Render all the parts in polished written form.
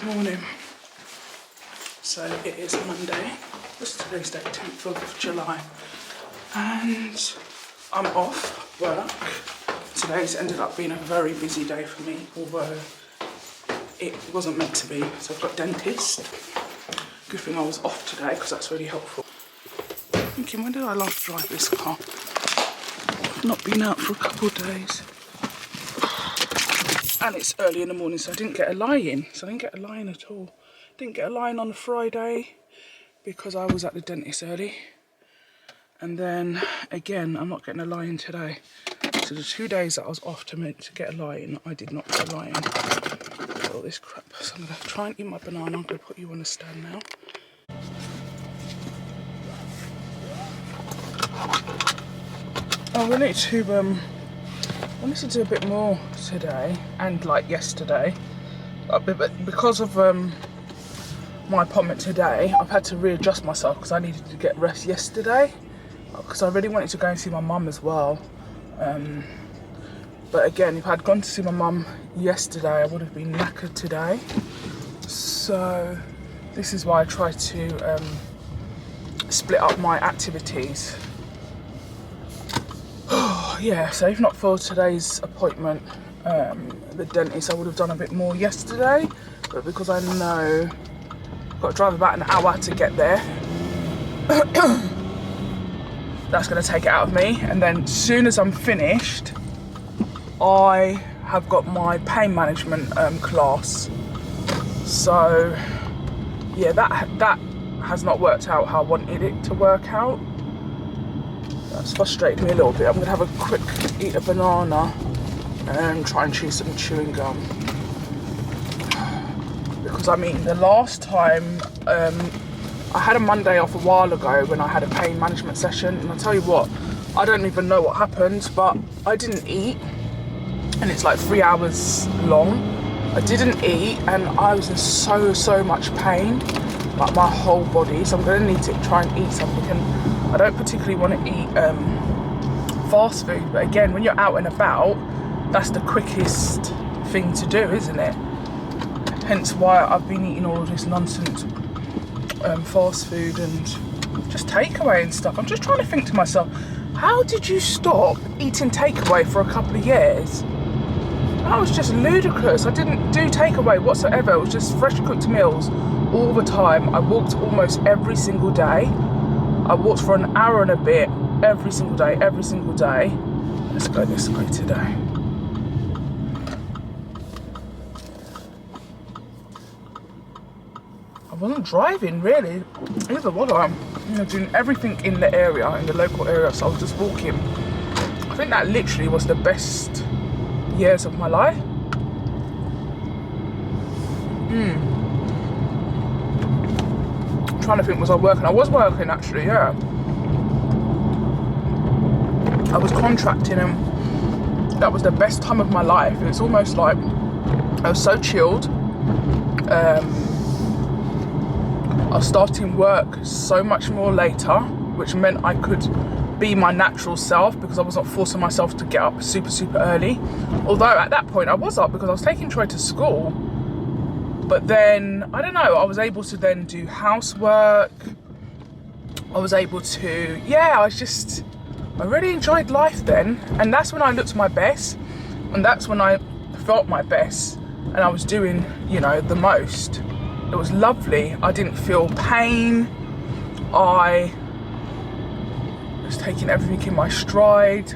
Morning. So it is Monday. What's today's date? 10th of July. And I'm off work. Today's ended up being a very busy day for me, although it wasn't meant to be. So I've got dentist. Good thing I was off today because that's really helpful. Thinking, when did I last drive this car? I've not been out for a couple of days. And it's early in the morning, so I didn't get a lie-in. So I didn't get a lie-in at all. Didn't get a lie-in on Friday because I was at the dentist early. And then, again, I'm not getting a lie-in today. So the 2 days that I was off to get a lie-in, I did not get a lie-in. All this crap. So I'm going to try and eat my banana. I'm going to put you on the stand now. Oh, we need to, I need to do a bit more today and like yesterday, but because of my appointment today, I've had to readjust myself because I needed to get rest yesterday because I really wanted to go and see my mum as well. But again, if I'd gone to see my mum yesterday, I would have been knackered today. So this is why I try to split up my activities. Yeah, so if not for today's appointment, the dentist, I would have done a bit more yesterday, but because I know I've got to drive about an hour to get there, that's going to take it out of me. And then as soon as I'm finished, I have got my pain management class. So yeah, that has not worked out how I wanted it to work out. That's frustrated me a little bit. I'm going to have a quick eat a banana and try and chew some chewing gum. Because I mean, the last time, I had a Monday off a while ago when I had a pain management session. And I'll tell you what, I don't even know what happened, but I didn't eat. And it's like 3 hours long. I didn't eat and I was in so much pain. Like my whole body. So I'm going to need to try and eat something. And I don't particularly want to eat fast food, but again, when you're out and about, that's the quickest thing to do, isn't it? Hence why I've been eating all of this nonsense fast food and just takeaway and stuff. I'm just trying to think to myself, how did you stop eating takeaway for a couple of years? That was just ludicrous. I didn't do takeaway whatsoever. It was just fresh cooked meals all the time. I walked almost every single day. I walked for an hour and a bit every single day. Let's go this way today. I wasn't driving really, either was I? You know, doing everything in the area, in the local area, so I was just walking. I think that literally was the best years of my life. Trying to think, was I working? I was working actually, yeah. I was contracting and that was the best time of my life. It's almost like I was so chilled. I was starting work so much more later, which meant I could be my natural self because I wasn't forcing myself to get up super early. Although at that point I was up because I was taking Troy to school. But then, I don't know, I was able to then do housework. I was able to, I really enjoyed life then. And that's when I looked my best. And that's when I felt my best. And I was doing, you know, the most. It was lovely. I didn't feel pain. I was taking everything in my stride.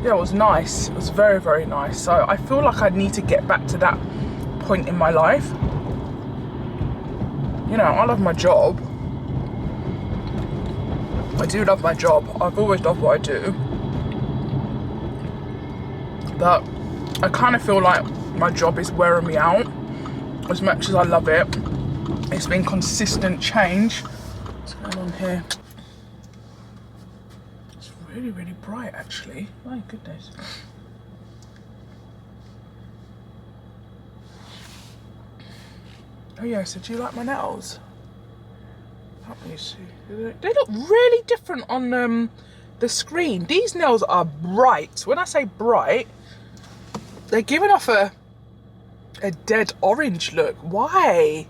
Yeah, it was nice. It was very nice. So I feel like I need to get back to that point in my life. You know, I love my job. I do love my job. I've always loved what I do. But I kind of feel like my job is wearing me out. As much as I love it, it's been consistent change. What's going on here? It's really bright actually. My goodness. Oh yeah, so do you like my nails? Let me see. They look really different on the screen. These nails are bright. When I say bright, they're giving off a a dead orange look. Why?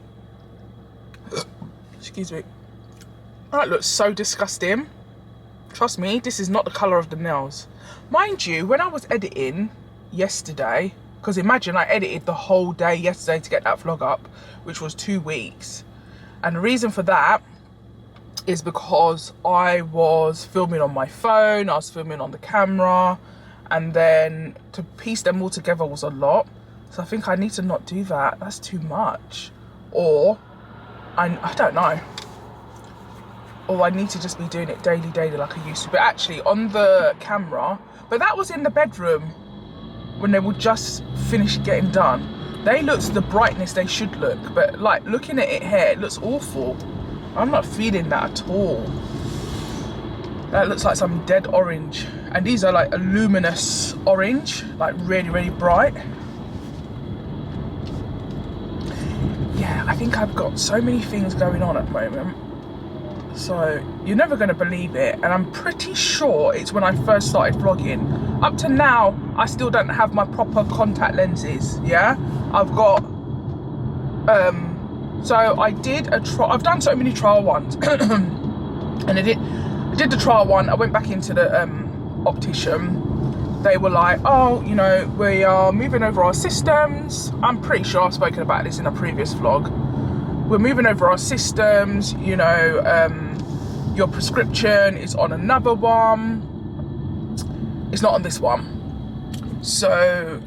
Excuse me. That looks so disgusting. Trust me, this is not the colour of the nails. Mind you, when I was editing yesterday, because imagine I edited the whole day yesterday to get that vlog up, which was 2 weeks. And the reason for that is because I was filming on my phone, I was filming on the camera, and then to piece them all together was a lot. So I think I need to not do that. That's too much. Or, I don't know. Or I need to just be doing it daily like I used to. But actually on the camera, but that was in the bedroom when they were just finished getting done. They looked the brightness they should look, but like looking at it here, it looks awful. I'm not feeling that at all. That looks like some dead orange. And these are like a luminous orange, like really, really bright. Yeah, I think I've got so many things going on at the moment. So you're never going to believe it, and I'm pretty sure it's when I first started vlogging. Up to now, I still don't have my proper contact lenses. Yeah, I've got so I did a trial. I've done so many trial ones and I did the trial one. I went back into the optician. They were like, oh, you know, we are moving over our systems. I'm pretty sure I've spoken about this in a previous vlog. We're moving over our systems, you know, your prescription is on another one. It's not on this one. So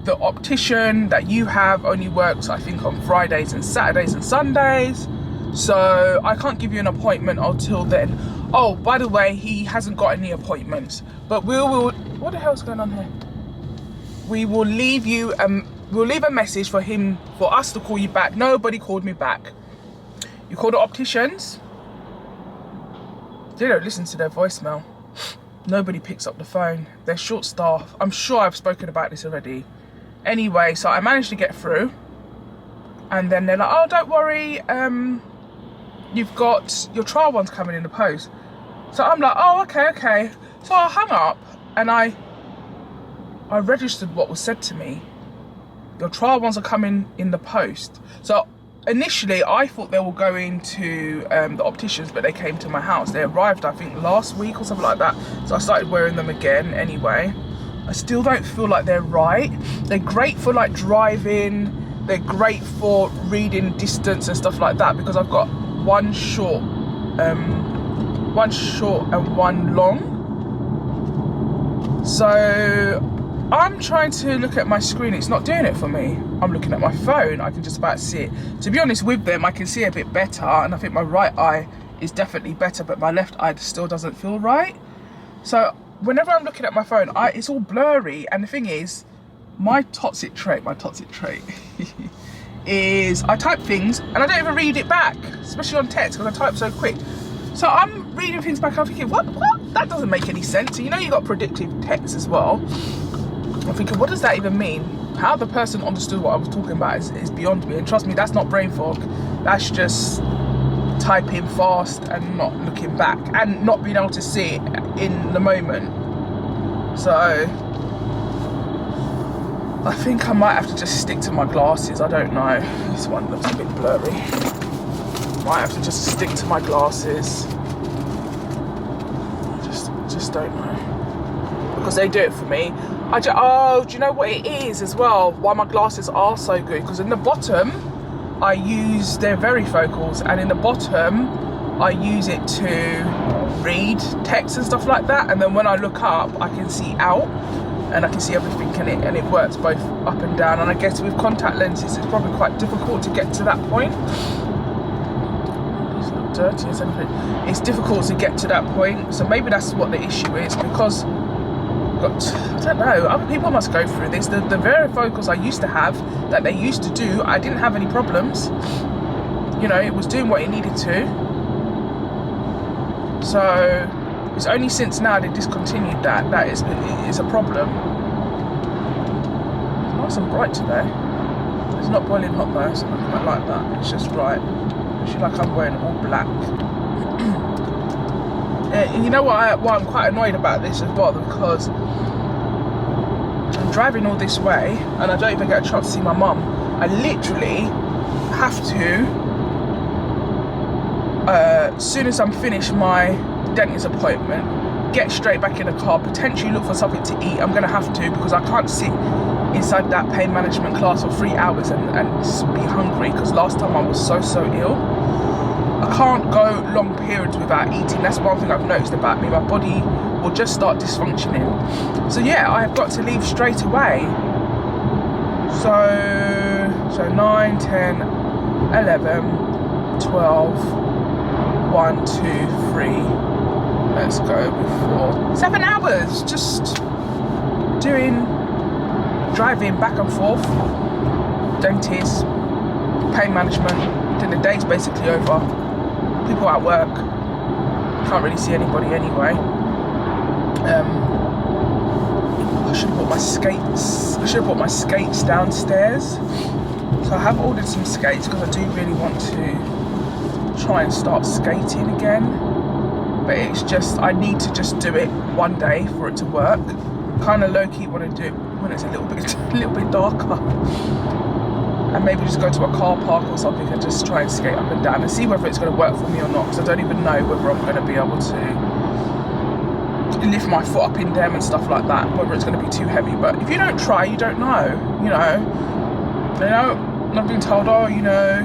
the optician that you have only works, I think, on Fridays and Saturdays and Sundays. So I can't give you an appointment until then. Oh, by the way, he hasn't got any appointments. But we will, what the hell's going on here? We will leave you, we'll leave a message for him, for us to call you back. Nobody called me back. You call the opticians, they don't listen to their voicemail. Nobody picks up the phone. They're short staffed. I'm sure I've spoken about this already. Anyway, so I managed to get through. And then they're like, oh, don't worry. You've got your trial ones coming in the post. So I'm like, oh, okay. So I hung up and I registered what was said to me. Your trial ones are coming in the post. So initially I thought they were going to the opticians, but they came to my house. They arrived, I think, last week or something like that. So I started wearing them again anyway. I still don't feel like they're right. They're great for like driving. They're great for reading distance and stuff like that, because I've got one short and one long. So I'm trying to look at my screen. It's not doing it for me. I'm looking at my phone. I can just about see it. To be honest with them, I can see a bit better, and I think my right eye is definitely better, but my left eye still doesn't feel right. So whenever I'm looking at my phone, it's all blurry. And the thing is, my toxic trait is I type things and I don't even read it back, especially on text, because I type so quick. So I'm reading things back, I'm thinking, what? That doesn't make any sense. So, you know, you got predictive text as well. I'm thinking, what does that even mean? How the person understood what I was talking about is beyond me. And trust me, that's not brain fog. That's just typing fast and not looking back and not being able to see it in the moment. So I think I might have to just stick to my glasses. I don't know. This one looks a bit blurry. Might have to just stick to my glasses. Just don't know. Because they do it for me. Oh, do you know what it is as well? Why my glasses are so good? Because in the bottom, they're varifocals, and in the bottom, I use it to read text and stuff like that. And then when I look up, I can see out, and I can see everything in it, and it works both up and down. And I guess with contact lenses, it's probably quite difficult to get to that point. It's not dirty as anything. It's difficult to get to that point. So maybe that's what the issue is, because I don't know, other people must go through this. The varifocals I used to have, that they used to do, I didn't have any problems. You know, it was doing what it needed to. So it's only since now they discontinued that is a problem. It's nice and bright today. It's not boiling hot though, so I quite like that. It's just right. Actually, like I'm wearing all black. And you know why I'm quite annoyed about this as well, because I'm driving all this way and I don't even get a chance to see my mum. I literally have to, as soon as I'm finished my dentist appointment, get straight back in the car, potentially look for something to eat. I'm gonna have to, because I can't sit inside that pain management class for 3 hours and be hungry, because last time I was so ill. I can't go long periods without eating. That's one thing I've noticed about me. My body will just start dysfunctioning. So yeah, I have got to leave straight away. So 9, 10, 11, 12, 1, 2, 3. Let's go before 7 hours, just driving back and forth, dentist, pain management. Then the day's basically over. People at work, can't really see anybody anyway. I should have bought my skates. I should have bought my skates downstairs. So I have ordered some skates because I do really want to try and start skating again. But it's just, I need to just do it one day for it to work. Kind of low-key want to do it when it's a little bit darker. And maybe just go to a car park or something and just try and skate up and down and see whether it's going to work for me or not, because I don't even know whether I'm going to be able to lift my foot up in them and stuff like that, whether it's going to be too heavy. But if you don't try, you don't know, you know. I've been told, oh, you know,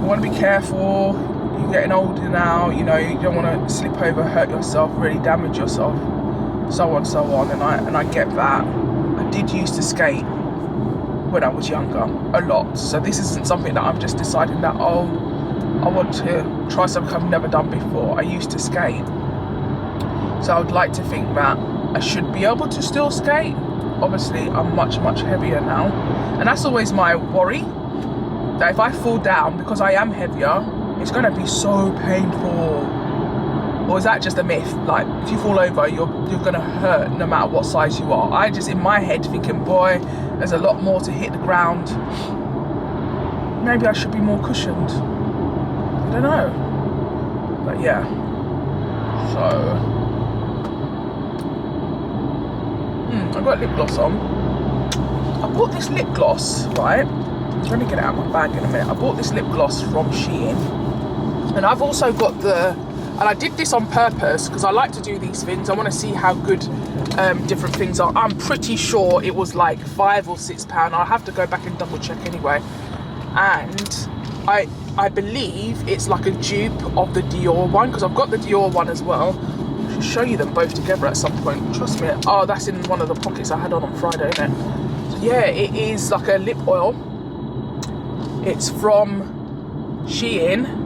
you want to be careful, you're getting older now, you know, you don't want to slip over, hurt yourself, really damage yourself, so on, and I get that. I did used to skate when I was younger, a lot. So this isn't something that I'm just deciding that, oh, I want to try something I've never done before. I used to skate. So I would like to think that I should be able to still skate. Obviously, I'm much heavier now. And that's always my worry, that if I fall down, because I am heavier, it's going to be so painful. Or is that just a myth? Like, if you fall over, you're going to hurt no matter what size you are. I just, in my head, thinking, boy, therethere's a lot more to hit the ground. Maybe I should be more cushioned. I don't know. But yeah. So I got lip gloss on. I bought this lip gloss, right? I'm going to get it out of my bag in a minute. I bought this lip gloss from Shein. And I've also got and I did this on purpose because I like to do these things. I want to see how good different things are. I'm pretty sure it was like £5 or £6. I'll have to go back and double check anyway. And I believe it's like a dupe of the Dior one, because I've got the Dior one as well. I should show you them both together at some point. Trust me. Oh, that's in one of the pockets I had on Friday, isn't it? So yeah, it is like a lip oil. It's from Shein.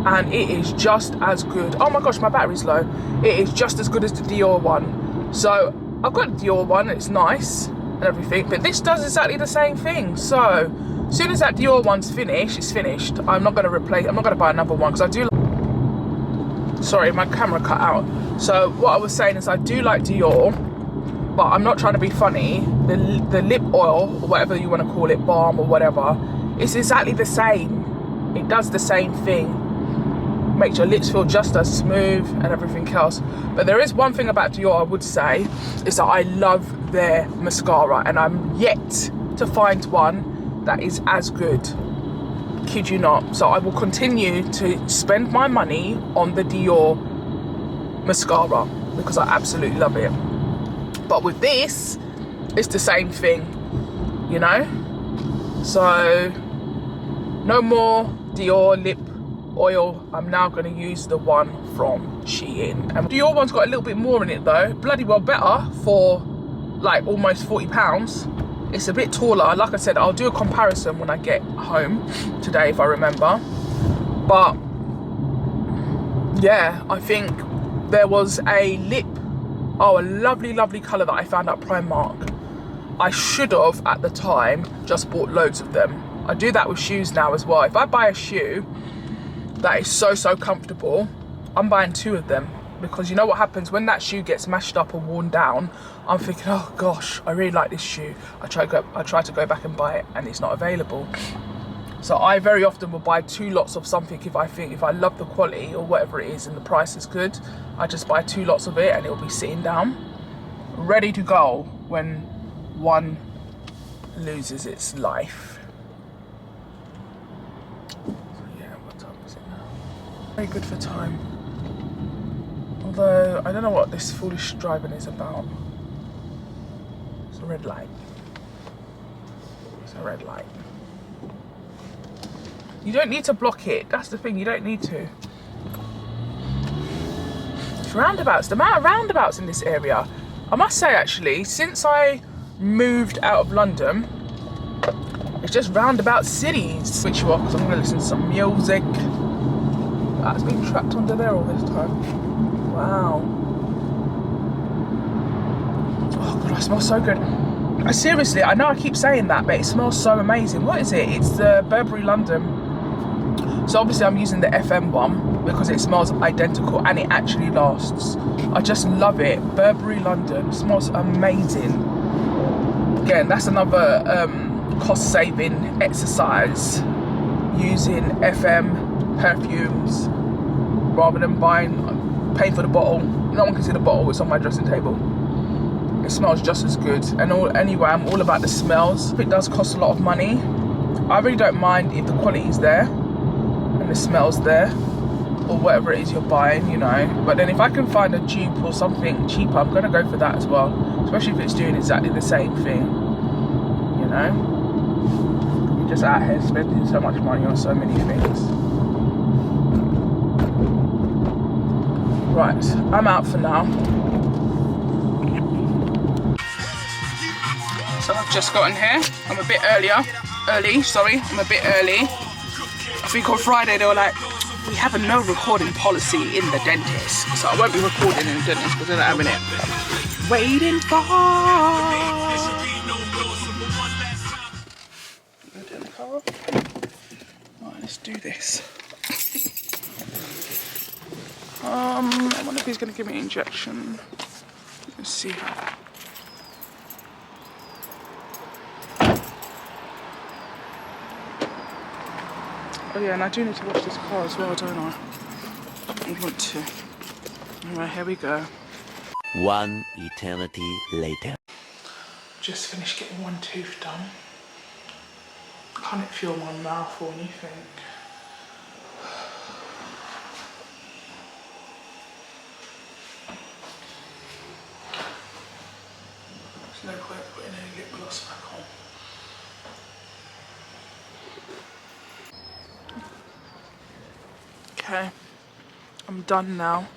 And it is just as good. Oh my gosh, my battery's low. It is just as good as the Dior one. So I've got the Dior one, it's nice and everything, but this does exactly the same thing. So as soon as that Dior one's finished, it's finished. I'm not going to replace, I'm not going to buy another one, because I do sorry, my camera cut out. So what I was saying is I do like Dior, but I'm not trying to be funny. The lip oil, or whatever you want to call it, balm or whatever, it's exactly the same. It does the same thing. Makes your lips feel just as smooth and everything else. But there is one thing about Dior I would say, is that I love their mascara, and I'm yet to find one that is as good. Kid you not. So I will continue to spend my money on the Dior mascara because I absolutely love it. But with this, it's the same thing, you know. So no more Dior lip oil. I'm now going to use the one from Shein, and Dior one's got a little bit more in it though. Bloody well better for like almost £40. It's a bit taller. Like I said, I'll do a comparison when I get home today if I remember. But yeah, I think there was a lovely colour that I found at Primark. I should have at the time just bought loads of them. I do that with shoes now as well. If I buy a shoe that is so comfortable, I'm buying 2 of them, because you know what happens when that shoe gets mashed up or worn down. I'm thinking, oh gosh, I really like this shoe. I try to go back and buy it, and it's not available. So I very often will buy 2 lots of something if I love the quality or whatever it is and the price is good. I just buy 2 lots of it, and it'll be sitting down ready to go when one loses its life. So yeah, what time is it now? Very good for time. Although, I don't know what this foolish driving is about. It's a red light. It's a red light. You don't need to block it. That's the thing, you don't need to. It's roundabouts. The amount of roundabouts in this area. I must say, actually, since I moved out of London, it's just roundabout cities. Switch you off because I'm going to listen to some music. That's been trapped under there all this time. Wow. Oh god, it smells so good. Seriously, I know I keep saying that, but it smells so amazing. What is it? It's the Burberry London. So obviously I'm using the FM one because it smells identical and it actually lasts. I just love it. Burberry London. It smells amazing. Again, that's another cost saving exercise, using FM perfumes rather than paying for the bottle. No one can see the bottle, it's on my dressing table. It smells just as good. And anyway, I'm all about the smells. If it does cost a lot of money, I really don't mind if the quality's there and the smell's there, or whatever it is you're buying, you know. But then if I can find a dupe or something cheaper, I'm gonna go for that as well, especially if it's doing exactly the same thing, you know. You're just out here spending so much money on so many things. Right, I'm out for now. So I've just gotten here. I'm a bit early. I'm a bit early. I think on Friday they were like, we have a no recording policy in the dentist. So I won't be recording in the dentist because they're not having it. Waiting for... Right, let's do this. I wonder if he's going to give me an injection. Let's see. Oh yeah, and I do need to wash this car as well, don't I? I want to. Alright, here we go. One eternity later. Just finished getting one tooth done. Can't it feel my mouth or anything? There's no point putting any lip gloss back on. Okay, I'm done now.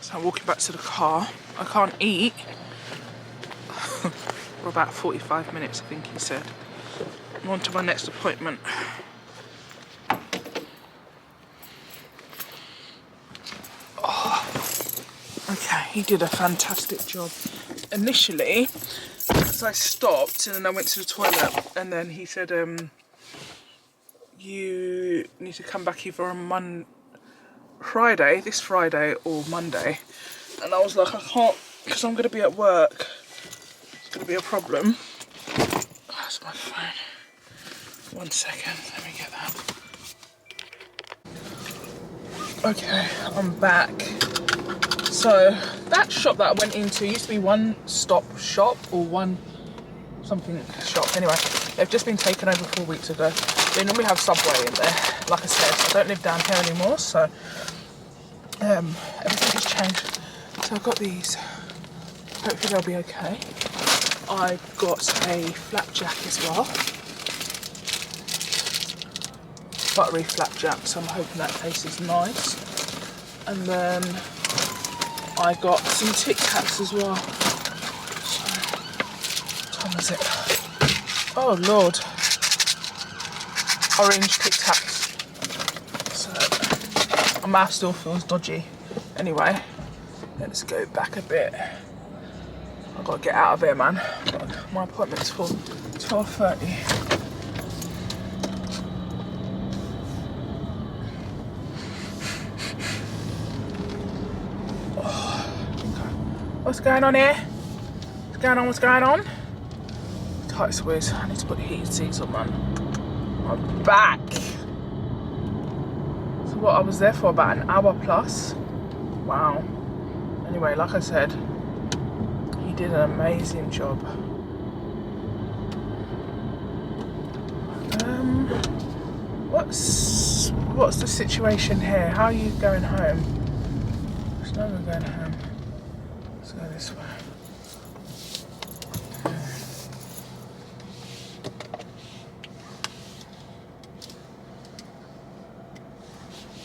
So I'm walking back to the car. I can't eat for about 45 minutes, I think he said. I'm on to my next appointment. Oh, okay, he did a fantastic job. Initially, because I stopped and then I went to the toilet, and then he said, you need to come back either on this Friday or Monday. And I was like, I can't, because I'm going to be at work. It's going to be a problem. That's my phone. 1 second, let me get that. Okay, I'm back. So that shop that I went into used to be One Stop Shop or One something shop. Anyway, they've just been taken over 4 weeks ago. They normally have Subway in there. Like I said, I don't live down here anymore, so everything has changed. So I've got these. Hopefully they'll be okay. I got a flapjack as well. Buttery flapjack, so I'm hoping that tastes nice. And then I got some Tic Tacs as well. So, what time is it? Oh Lord. Orange Tic Tacs. So my mouth still feels dodgy. Anyway, let's go back a bit. I've got to get out of here, man. My appointment's for 12:30. Oh, okay. What's going on here? What's going on? What's going on? Tight squeeze. I need to put the heated seats on, man. I'm back. So what, I was there for about an hour plus. Wow. Anyway, like I said, he did an amazing job. What's the situation here? How are you going home? There's no one going home. Let's go this way.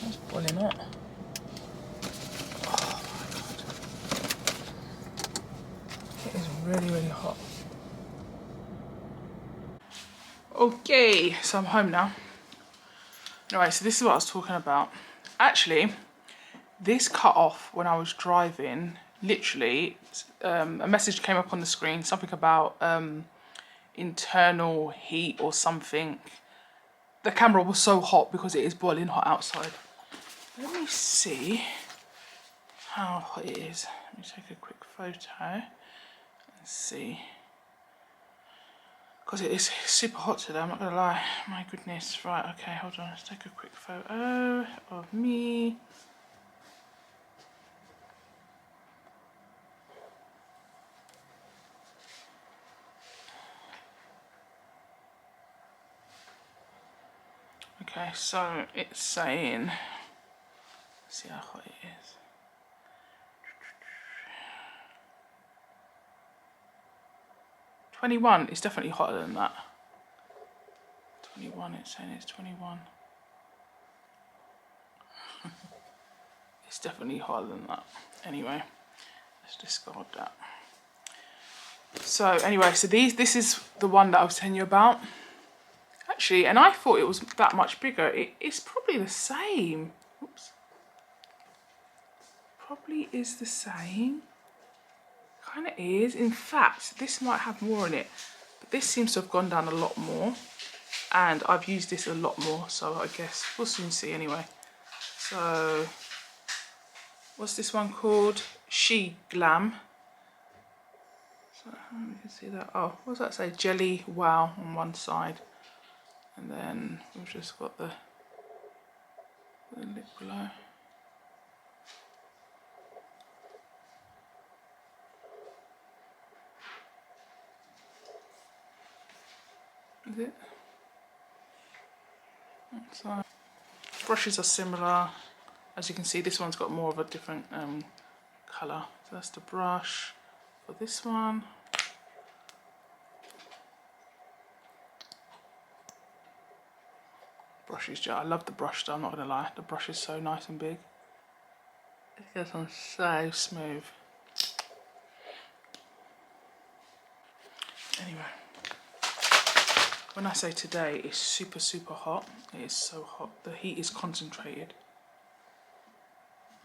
That's boiling hot. Oh my god. It is really, really hot. Okay, so I'm home now. Anyway, so this is what I was talking about. Actually, this cut off when I was driving. Literally, a message came up on the screen, something about internal heat or something. The camera was so hot because it is boiling hot outside. Let me see how hot it is. Let me take a quick photo and see. Because it is super hot today, I'm not gonna lie. My goodness. Right, okay, hold on. Let's take a quick photo of me. Okay, so it's saying, let's see how hot it is. 21, it's definitely hotter than that. 21, it's saying it's 21. It's definitely hotter than that. Anyway, let's discard that. So anyway, so this is the one that I was telling you about. Actually, and I thought it was that much bigger. It's probably the same. Oops. Probably is the same. Kind of is. In fact, this might have more in it. But this seems to have gone down a lot more. And I've used this a lot more. So I guess we'll soon see anyway. So, what's this one called? She Glam. So you can see that. Oh, what does that say? Jelly Wow on one side. And then we've just got the lip glow. Is it? So brushes are similar. As you can see, this one's got more of a different colour. So that's the brush for this one. Brush is just, I love the brush though, I'm not gonna lie. The brush is so nice and big. It goes on so smooth. Anyway, when I say today it's super, super hot, it is so hot. The heat is concentrated.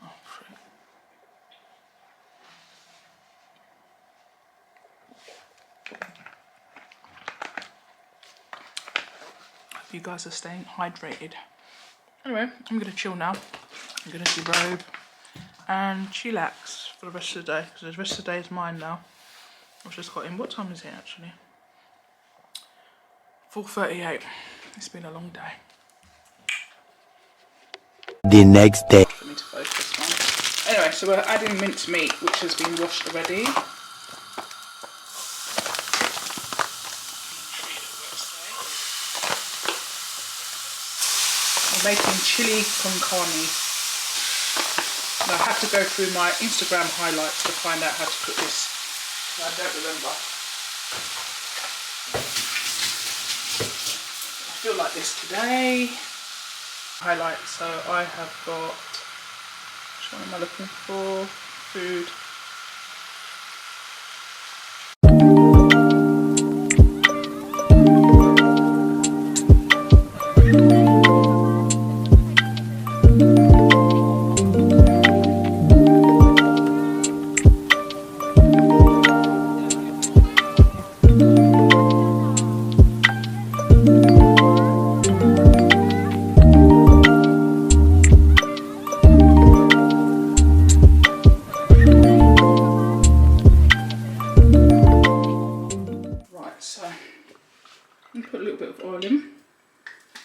Oh, frick. Hope you guys are staying hydrated. Anyway, I'm gonna chill now. I'm gonna derobe and chillax for the rest of the day, because the rest of the day is mine now. I've just got in. What time is it actually? 4:38. It's been a long day. The next day. For me to focus on. Anyway, so we're adding minced meat, which has been washed already. I'm making chili con carne. Now I have to go through my Instagram highlights to find out how to cook this. I don't remember. I feel like this today. Highlights, so I have got, which one am I looking for? Food.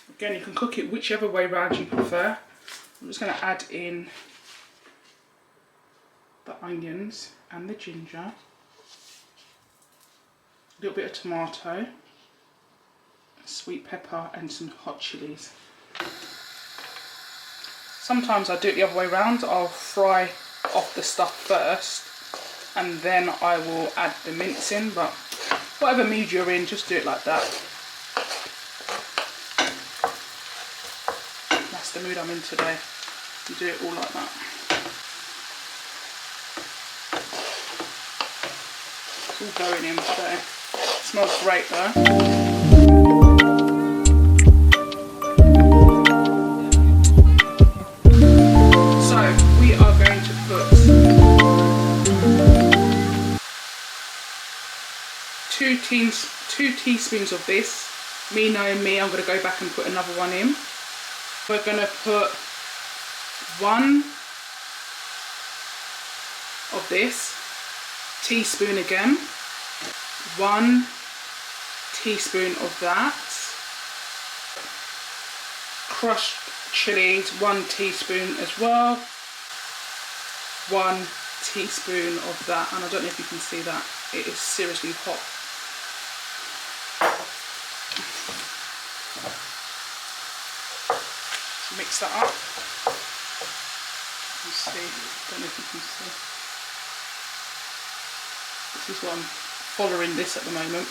Again, you can cook it whichever way round you prefer. I'm just going to add in the onions and the ginger, a little bit of tomato, sweet pepper and some hot chilies. Sometimes I do it the other way around. I'll fry off the stuff first and then I will add the mince in, but whatever mood you're in, just do it like that. That's the mood I'm in today. You do it all like that. It's all going in today. It smells great though. So we are going to put 2 teaspoons of this. Me knowing me, I'm going to go back and put another one in. We're going to put 1 of this teaspoon again, 1 teaspoon of that, crushed chilies, 1 teaspoon as well, 1 teaspoon of that, and I don't know if you can see that, it is seriously hot. Mix that up. You see, don't know if you can see. This is what I'm following this at the moment.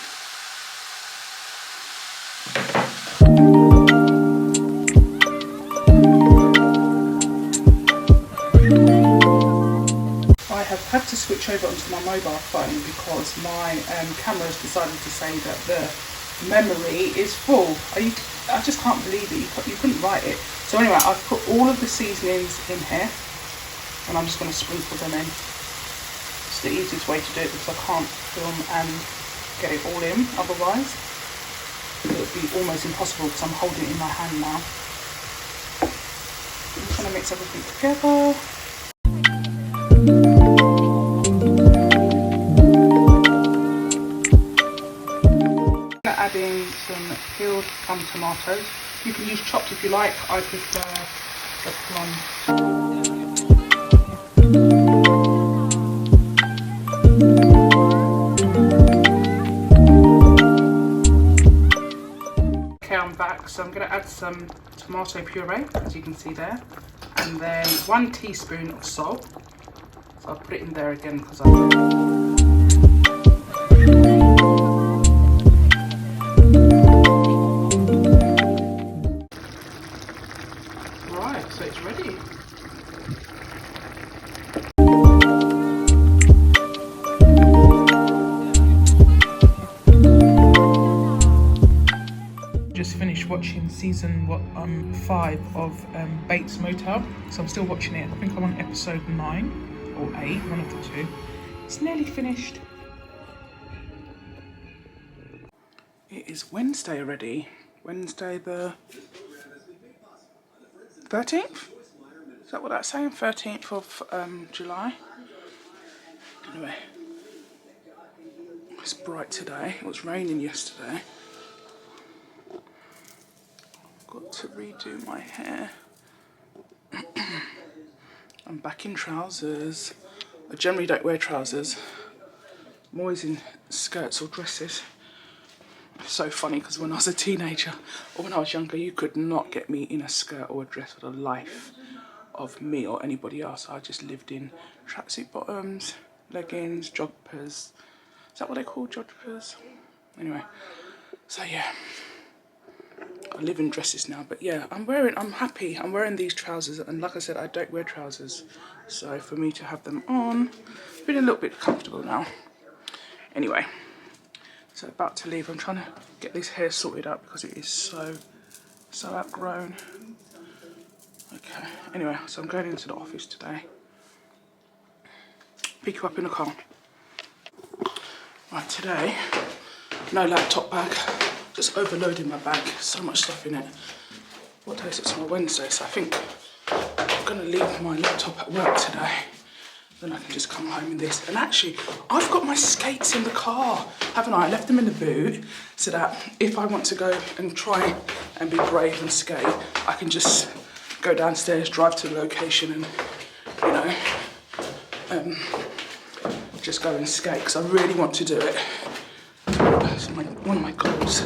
I have had to switch over onto my mobile phone because my camera has decided to say that the memory is full. I just can't believe it. You couldn't write it. So anyway, I've put all of the seasonings in here and I'm just going to sprinkle them in. It's the easiest way to do it because I can't film and get it all in, otherwise it would be almost impossible because I'm holding it in my hand now. I'm just going to mix everything together. Adding some peeled plum tomatoes. You can use chopped if you like. I prefer the plum. Okay, I'm back. So I'm going to add some tomato puree, as you can see there, and then 1 teaspoon of salt. So I'll put it in there again because so it's ready. Just finished watching season 5 of Bates Motel, so I'm still watching it. I think I'm on episode 9 or 8, one of the two. It's nearly finished. It is Wednesday already. Wednesday the 13th? Is that what that's saying? 13th of July. Anyway, it's bright today. It was raining yesterday. Got to redo my hair. I'm back in trousers. I generally don't wear trousers. I'm always in skirts or dresses. It's so funny because when I was a teenager or when I was younger, you could not get me in a skirt or a dress for the life of me or anybody else. I just lived in tracksuit bottoms, leggings, joggers. Is that what they call joggers? Anyway, so yeah, I live in dresses now. But yeah, I'm happy. I'm wearing these trousers, and like I said, I don't wear trousers. So for me to have them on, I'm feeling a little bit comfortable now. Anyway. So about to leave. I'm trying to get this hair sorted out because it is so outgrown. Okay, anyway, so I'm going into the office today. Pick you up in the car. Right, today, no laptop bag, just overloading my bag, so much stuff in it. What day is it? It's my Wednesday, so I think I'm gonna leave my laptop at work today. Then I can just come home in this. And actually, I've got my skates in the car, haven't I? I left them in the boot so that if I want to go and try and be brave and skate, I can just go downstairs, drive to the location and, you know, just go and skate, because I really want to do it. It's one of my goals.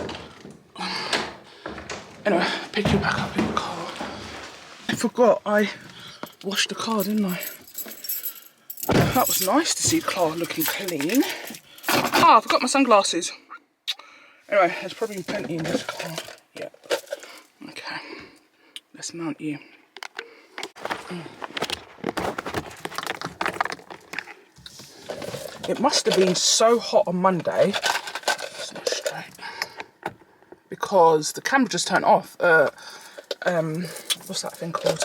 Anyway, pick you back up in the car. I forgot I washed the car, didn't I? That was nice to see the car looking clean. Ah, I forgot my sunglasses. Anyway, there's probably plenty in this car. Yeah. Okay. Let's mount you. It must have been so hot on Monday. It's not straight. Because the camera just turned off. What's that thing called?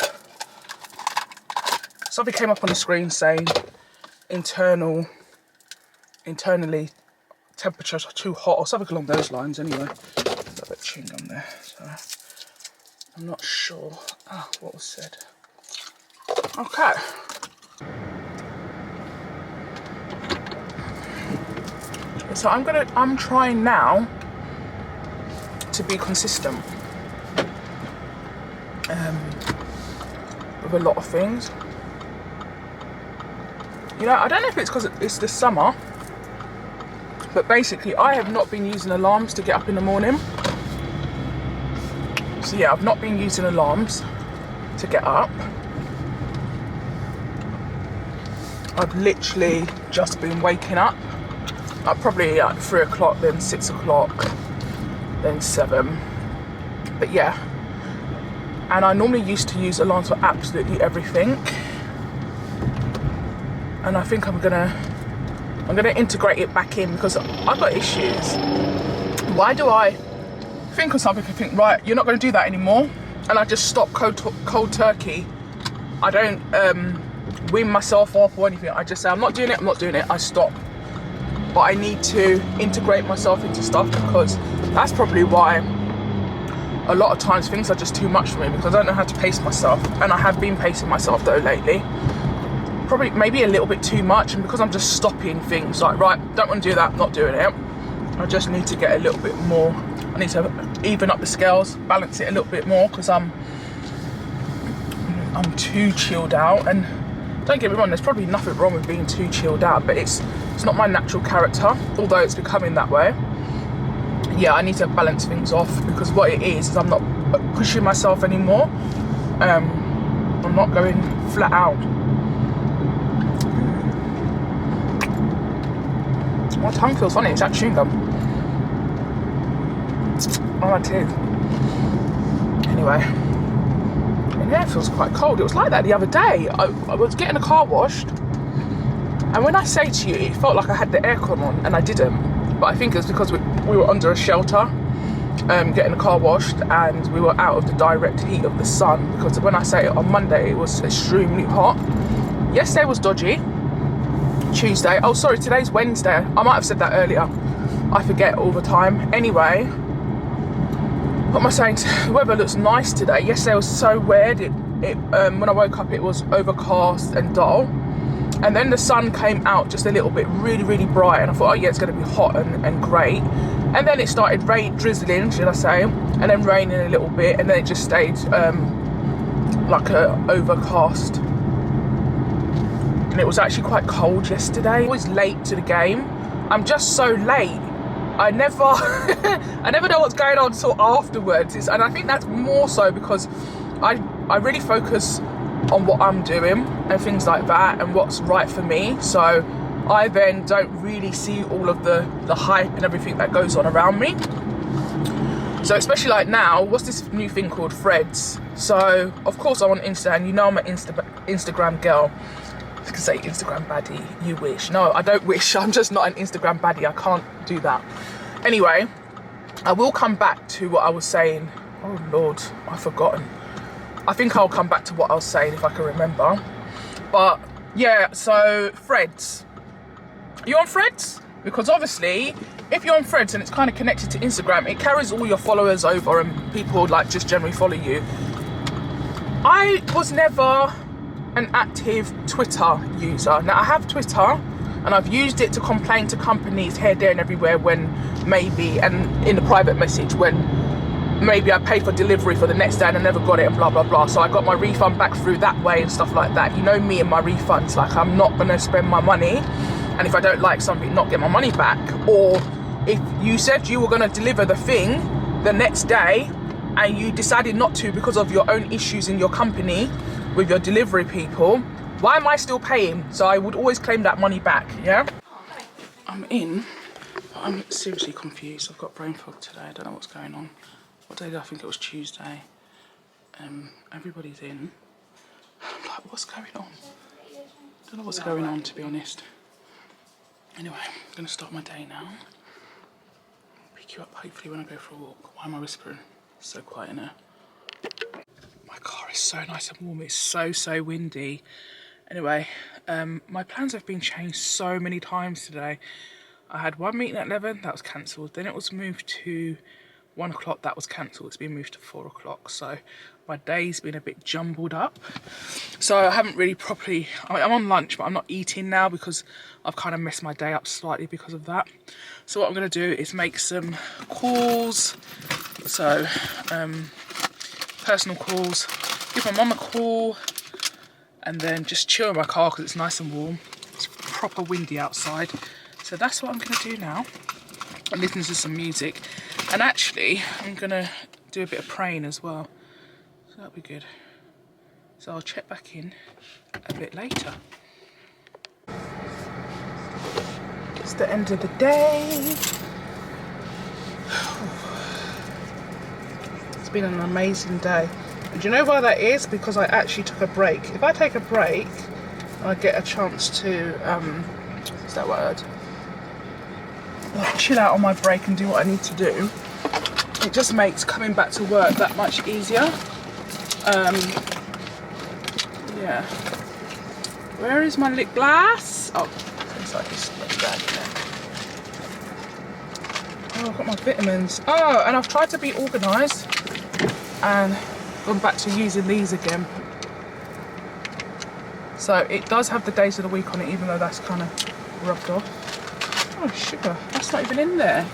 Something came up on the screen saying internally temperatures are too hot or something along those lines anyway. There's a bit of chewing gum there, so I'm not sure what was said. Okay. So I'm trying now to be consistent with a lot of things. You know, I don't know if it's because it's the summer, but basically I have not been using alarms to get up in the morning. So yeah, I've not been using alarms to get up. I've literally just been waking up. Probably at 3 o'clock, then 6 o'clock, then 7. But yeah, and I normally used to use alarms for absolutely everything. And I think I'm gonna integrate it back in because I've got issues. Why do I think of something and think, right, you're not gonna do that anymore, and I just stop cold turkey? I don't wean myself off or anything. I just say, I'm not doing it, I stop. But I need to integrate myself into stuff because that's probably why a lot of times things are just too much for me, because I don't know how to pace myself. And I have been pacing myself though lately. Probably maybe a little bit too much, and because I'm just stopping things like, right, don't want to do that, not doing it. I just need to get a little bit more. I need to even up the scales, balance it a little bit more, because I'm too chilled out. And don't get me wrong, there's probably nothing wrong with being too chilled out, but it's not my natural character, although it's becoming that way. Yeah, I need to balance things off, because what it is I'm not pushing myself anymore. I'm not going flat out. My tongue feels funny, it's that chewing gum. Oh, my teeth. Anyway. And yeah, it feels quite cold. It was like that the other day. I was getting the car washed, and when I say to you, it felt like I had the aircon on, and I didn't. But I think it's because we were under a shelter, getting the car washed, and we were out of the direct heat of the sun. Because when I say it on Monday, it was extremely hot. Yesterday was dodgy. Tuesday, oh sorry, today's Wednesday. I might have said that earlier. I forget all the time. Anyway, what am I saying? The weather looks nice today. Yesterday was so weird. When I woke up, it was overcast and dull, and then the sun came out just a little bit, really, really bright, and I thought, oh yeah, it's going to be hot and great. And then it started drizzling, should I say, and then raining a little bit, and then it just stayed like a overcast. And it was actually quite cold yesterday. I was late to the game. I'm just so late. I never I never know what's going on until afterwards. And I think that's more so because I really focus on what I'm doing and things like that and what's right for me. So I then don't really see all of the hype and everything that goes on around me. So especially like now, what's this new thing called Threads? So of course I'm on Insta, and you know I'm an Instagram girl. I can say Instagram baddie, you wish. No, I don't wish, I'm just not an Instagram baddie, I can't do that. Anyway, I will come back to what I was saying. Oh Lord, I've forgotten. I think I'll come back to what I was saying if I can remember. But yeah, so Threads. Are you on Threads? Because obviously, if you're on Threads and it's kind of connected to Instagram, it carries all your followers over and people like just generally follow you. I was never an active Twitter user. Now I have Twitter and I've used it to complain to companies here, there and everywhere when maybe, and in the private message, when maybe I paid for delivery for the next day and I never got it and blah blah blah, so I got my refund back through that way and stuff like that. You know me and my refunds, like I'm not gonna spend my money and if I don't like something, not get my money back. Or if you said you were gonna deliver the thing the next day and you decided not to because of your own issues in your company with your delivery people, why am I still paying? So I would always claim that money back, yeah? I'm in, but I'm seriously confused. I've got brain fog today. I don't know what's going on. What day did I think it was? Tuesday. Everybody's in. I'm like, what's going on? I don't know what's going on, to be honest. Anyway, I'm gonna start my day now. Pick you up hopefully when I go for a walk. Why am I whispering? It's so quiet in here. My car is so nice and warm. It's so windy. Anyway, my plans have been changed so many times today. I had one meeting at 11, that was cancelled. Then it was moved to 1 o'clock, that was cancelled. It's been moved to 4 o'clock. So my day's been a bit jumbled up. So I haven't really properly, I'm on lunch, but I'm not eating now because I've kind of messed my day up slightly because of that. So what I'm going to do is make some calls. So, personal calls, give my mum a call, and then just chill in my car because it's nice and warm. It's proper windy outside. So that's what I'm going to do now. And listen to some music. And actually, I'm going to do a bit of praying as well. So that'll be good. So I'll check back in a bit later. It's the end of the day. It's been an amazing day. And do you know why that is? Because I actually took a break. If I take a break, I get a chance to, what's that word? Like, chill out on my break and do what I need to do. It just makes coming back to work that much easier. Yeah. Where is my lip gloss? Oh, it's inside this bag in there. Oh, I've got my vitamins. Oh, and I've tried to be organised and gone back to using these again. So it does have the days of the week on it, even though that's kind of rubbed off. Oh, sugar, that's not even in there.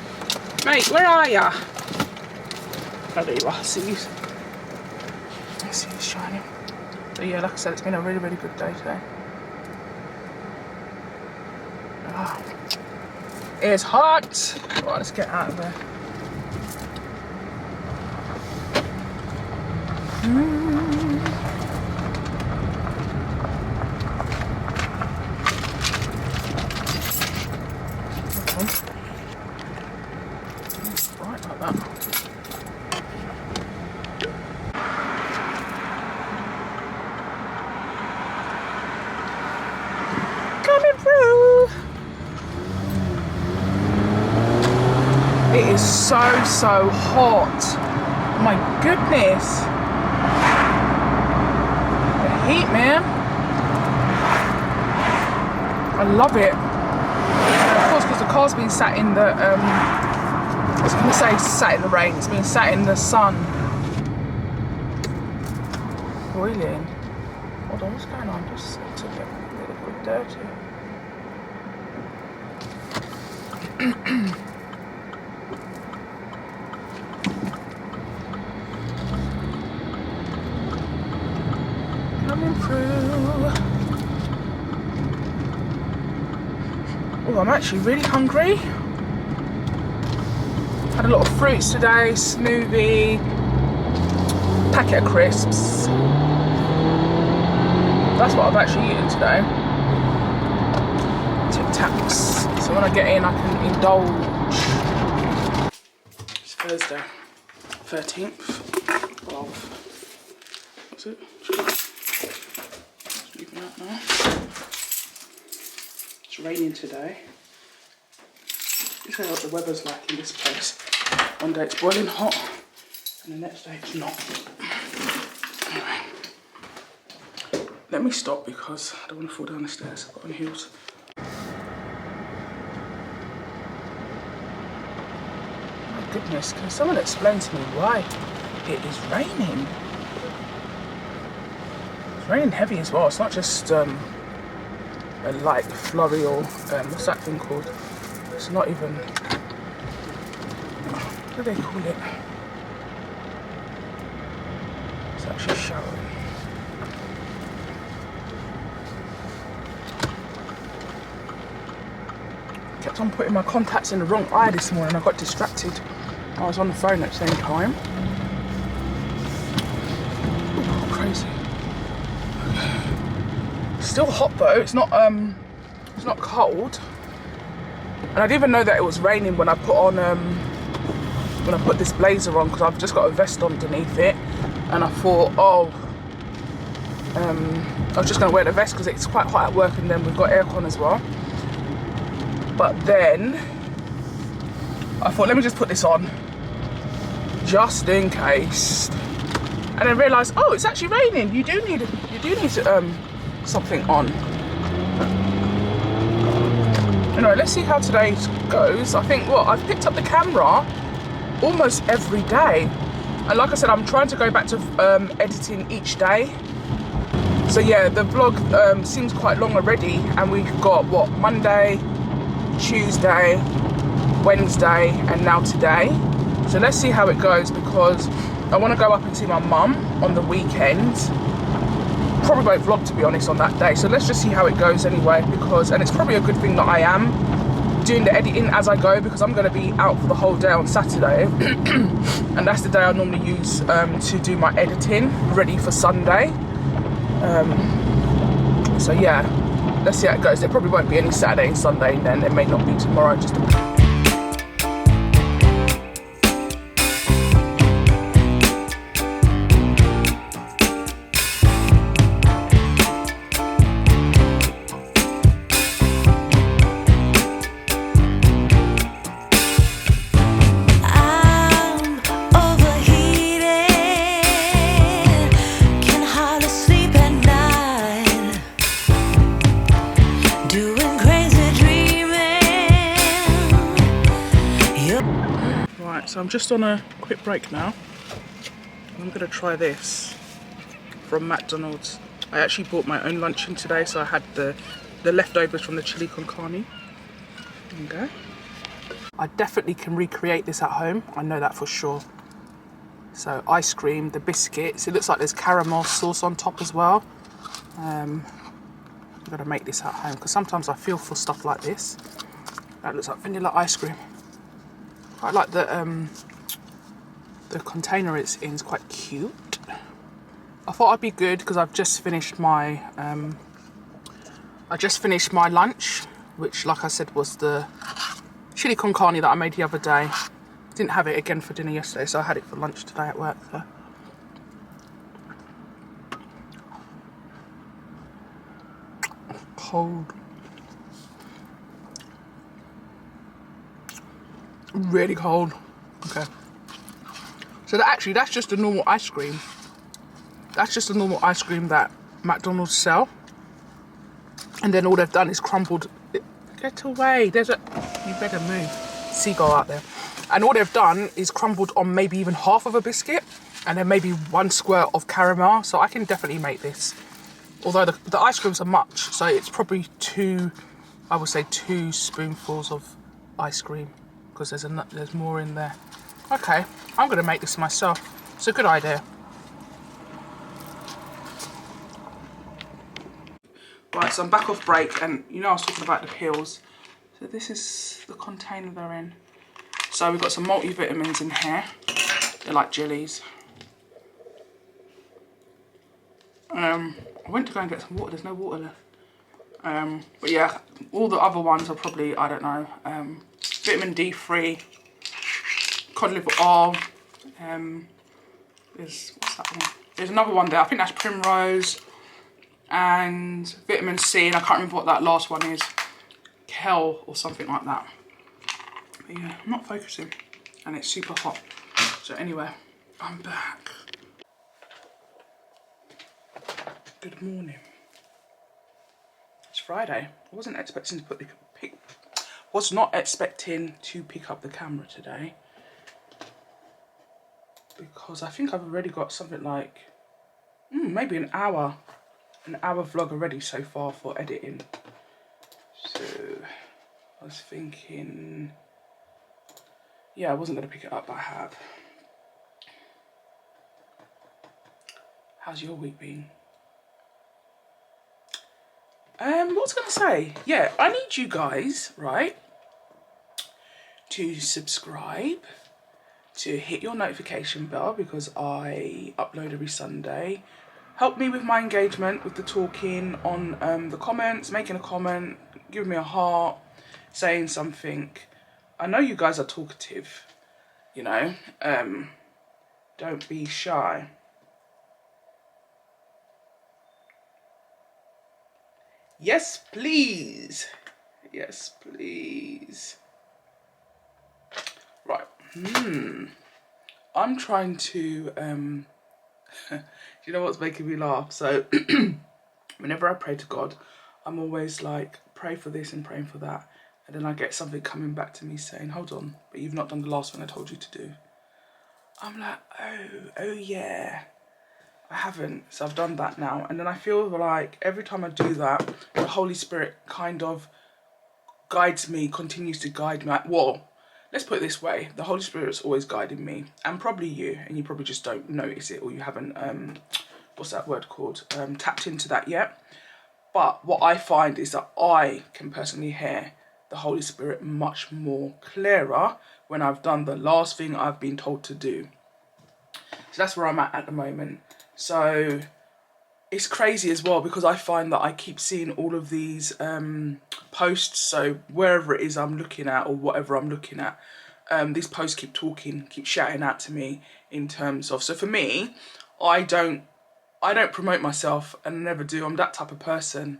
Mate, where are ya? Oh, there you are, I see you. I see you shining. So yeah, like I said, it's been a really good day today. Oh, it's hot. Right, let's get out of there. Right like that. Coming through. It is so hot. Oh my goodness. The heat, man. I love it. And of course, because the car's been sat in the, I was going to say sat in the rain. It's been sat in the sun. Boiling. Hold on, what's going on? Just it's a little bit dirty. Coming through. Oh, I'm actually really hungry. Had a lot of fruits today, smoothie, packet of crisps. That's what I've actually eaten today. Tic Tacs. So when I get in, I can indulge. It's Thursday, 13th of, what's it? Just leaving that now. It's raining today. This is what the weather's like in this place. One day it's boiling hot, and the next day it's not. Anyway. Let me stop because I don't want to fall down the stairs. I've got on heels. My goodness, can someone explain to me why it is raining? It's raining heavy as well. It's not just a light flurry or what's that thing called? It's not even, what do they call it? It's actually showering. Kept on putting my contacts in the wrong eye this morning. I got distracted. I was on the phone at the same time. still hot though. It's not cold. And I didn't even know that it was raining when I put this blazer on, because I've just got a vest underneath it, and I thought, oh, I was just going to wear the vest because it's quite hot at work, and then we've got aircon as well. But then I thought, let me just put this on just in case, and then realised, oh, it's actually raining. You do need something on. Anyway, let's see how today goes. I think, well, I've picked up the camera almost every day, and like I said, I'm trying to go back to editing each day. So yeah, the vlog seems quite long already, and we've got what, Monday, Tuesday, Wednesday, and now today. So let's see how it goes, because I want to go up and see my mum on the weekend. Probably won't vlog, to be honest, on that day. So let's just see how it goes anyway, because, and it's probably a good thing that I am doing the editing as I go, because I'm going to be out for the whole day on Saturday and that's the day I normally use to do my editing ready for Sunday. So yeah, let's see how it goes. There probably won't be any Saturday and Sunday, and then there may not be tomorrow, just depends. So I'm just on a quick break now. I'm going to try this from McDonald's. I actually bought my own lunch in today, so I had the leftovers from the chili con carne. There you go. I definitely can recreate this at home. I know that for sure. So ice cream, the biscuits. It looks like there's caramel sauce on top as well. I'm going to make this at home, because sometimes I feel for stuff like this. That looks like vanilla ice cream. I like the container it's in is quite cute. I thought I'd be good because I've just finished my lunch, which, like I said, was the chili con carne that I made the other day. Didn't have it again for dinner yesterday, so I had it for lunch today at work. So. Cold. Really cold. Okay. So that's just a normal ice cream. That's just a normal ice cream that McDonald's sell. And then all they've done is crumbled. Get away. You better move. Seagull out there. And all they've done is crumbled on maybe even half of a biscuit, and then maybe one squirt of caramel. So I can definitely make this. Although the ice creams are much, so it's probably I would say 2 spoonfuls of ice cream, because there's more in there. Okay, I'm going to make this myself. It's a good idea. Right, so I'm back off break, and you know I was talking about the pills. So this is the container they're in. So we've got some multivitamins in here. They're like jellies. I went to go and get some water. There's no water left. But yeah, all the other ones are probably, I don't know, vitamin D3, cod liver oil. What's that one? There's another one there. I think that's primrose, and vitamin C, and I can't remember what that last one is. Kel or something like that. But yeah, I'm not focusing, and it's super hot. So anyway, I'm back. Good morning. It's Friday. I wasn't expecting to was not expecting to pick up the camera today, because I think I've already got something like maybe an hour vlog already so far for editing. So I was thinking, yeah, I wasn't going to pick it up, but I have. How's your week been? What was I going to say? Yeah, I need you guys, right, to subscribe, to hit your notification bell, because I upload every Sunday. help me with my engagement, with the talking on the comments, making a comment, giving me a heart, saying something. I know you guys are talkative, you know. Don't be shy. Yes, please. Yes, please. Right. I'm trying to, you know what's making me laugh? So whenever I pray to God, I'm always like, pray for this and praying for that. And then I get something coming back to me saying, hold on, but you've not done the last one I told you to do. I'm like, oh yeah, I haven't. So I've done that now. And then I feel like every time I do that, the Holy Spirit kind of guides me, continues to guide me. Well, let's put it this way. The Holy Spirit's always guiding me, and probably you, and you probably just don't notice it, or you haven't, what's that word called? Tapped into that yet. But what I find is that I can personally hear the Holy Spirit much more clearer when I've done the last thing I've been told to do. So that's where I'm at the moment. So it's crazy as well, because I find that I keep seeing all of these posts. So wherever it is I'm looking at, or whatever I'm looking at, these posts keep talking, keep shouting out to me in terms of, so for me, I don't promote myself, and I never do. I'm that type of person.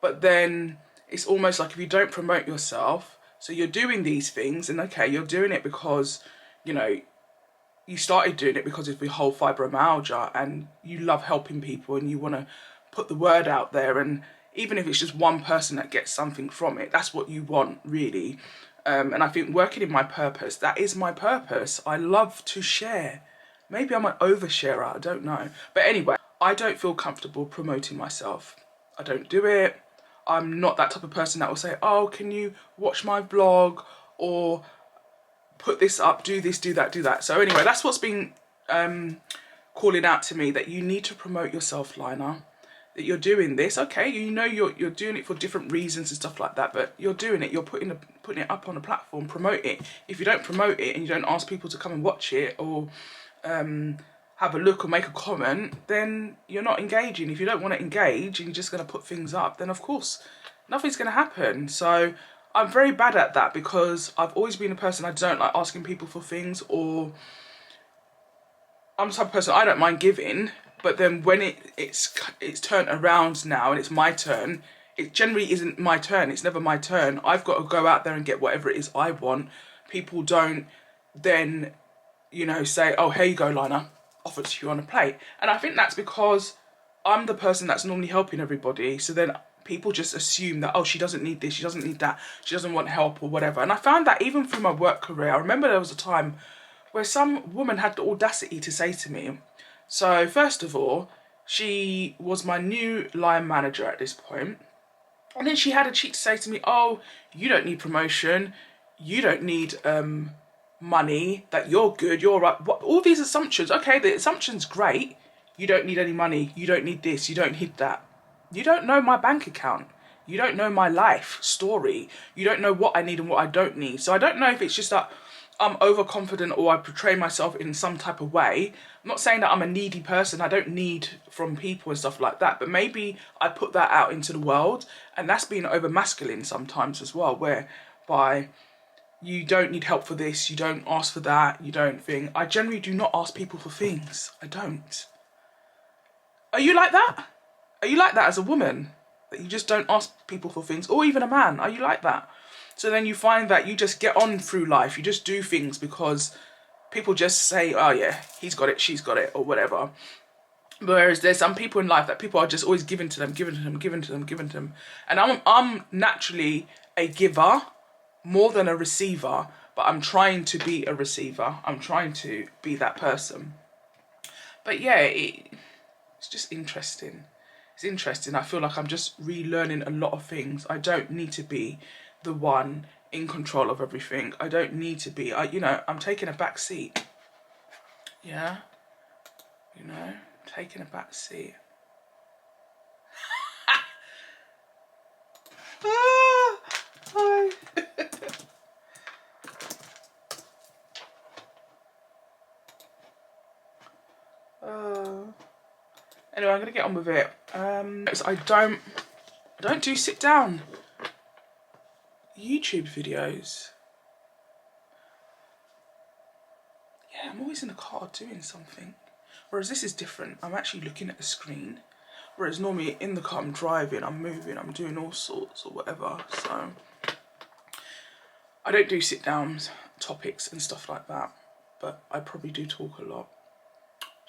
But then it's almost like if you don't promote yourself, so you're doing these things, and okay, you're doing it because, you know, you started doing it because of your whole fibromyalgia, and you love helping people, and you want to put the word out there, and even if it's just one person that gets something from it, that's what you want, really. And I think working in my purpose, that is my purpose. I love to share. Maybe I'm an oversharer, I don't know. But anyway, I don't feel comfortable promoting myself. I don't do it. I'm not that type of person that will say, oh, can you watch my vlog, or put this up, do this, do that, do that. So anyway, that's what's been calling out to me, that you need to promote yourself, Lynah. That you're doing this, okay, you know you're doing it for different reasons and stuff like that, but you're doing it, you're putting it up on a platform, promote it. If you don't promote it and you don't ask people to come and watch it, or have a look or make a comment, then you're not engaging. If you don't want to engage and you're just going to put things up, then of course nothing's going to happen. So I'm very bad at that, because I've always been a person, I don't like asking people for things, or I'm the type of person, I don't mind giving, but then when it's turned around now and it's my turn, it generally isn't my turn. It's never my turn. I've got to go out there and get whatever it is I want. People don't then, you know, say, oh, here you go, Lynah, offer to you on a plate. And I think that's because I'm the person that's normally helping everybody. So then people just assume that, oh, she doesn't need this, she doesn't need that, she doesn't want help or whatever. And I found that even through my work career. I remember there was a time where some woman had the audacity to say to me, so first of all, she was my new line manager at this point, and then she had a cheek to say to me, oh, you don't need promotion, you don't need money, that you're good, you're right. What, all these assumptions, okay, the assumption's great. You don't need any money, you don't need this, you don't need that. You don't know my bank account. You don't know my life story. You don't know what I need and what I don't need. So I don't know if it's just that I'm overconfident, or I portray myself in some type of way. I'm not saying that I'm a needy person. I don't need from people and stuff like that. But maybe I put that out into the world, and that's being over masculine sometimes as well, whereby you don't need help for this, you don't ask for that, you don't think. I generally do not ask people for things. I don't. Are you like that? Are you like that as a woman? That you just don't ask people for things? Or even a man? Are you like that? So then you find that you just get on through life. You just do things because people just say, oh yeah, he's got it, she's got it, or whatever. Whereas there's some people in life that people are just always giving to them, giving to them, giving to them, giving to them. And I'm naturally a giver more than a receiver, but I'm trying to be a receiver. I'm trying to be that person. But yeah, it's just interesting. It's interesting. I feel like I'm just relearning a lot of things. I don't need to be the one in control of everything. I don't need to be. You know, I'm taking a back seat. Yeah, you know, taking a back seat. Hi. Anyway, I'm gonna get on with it. So I don't do sit down YouTube videos. Yeah, I'm always in the car doing something. Whereas this is different. I'm actually looking at the screen. Whereas normally in the car I'm driving, I'm moving, I'm doing all sorts or whatever. So I don't do sit downs, topics and stuff like that. But I probably do talk a lot.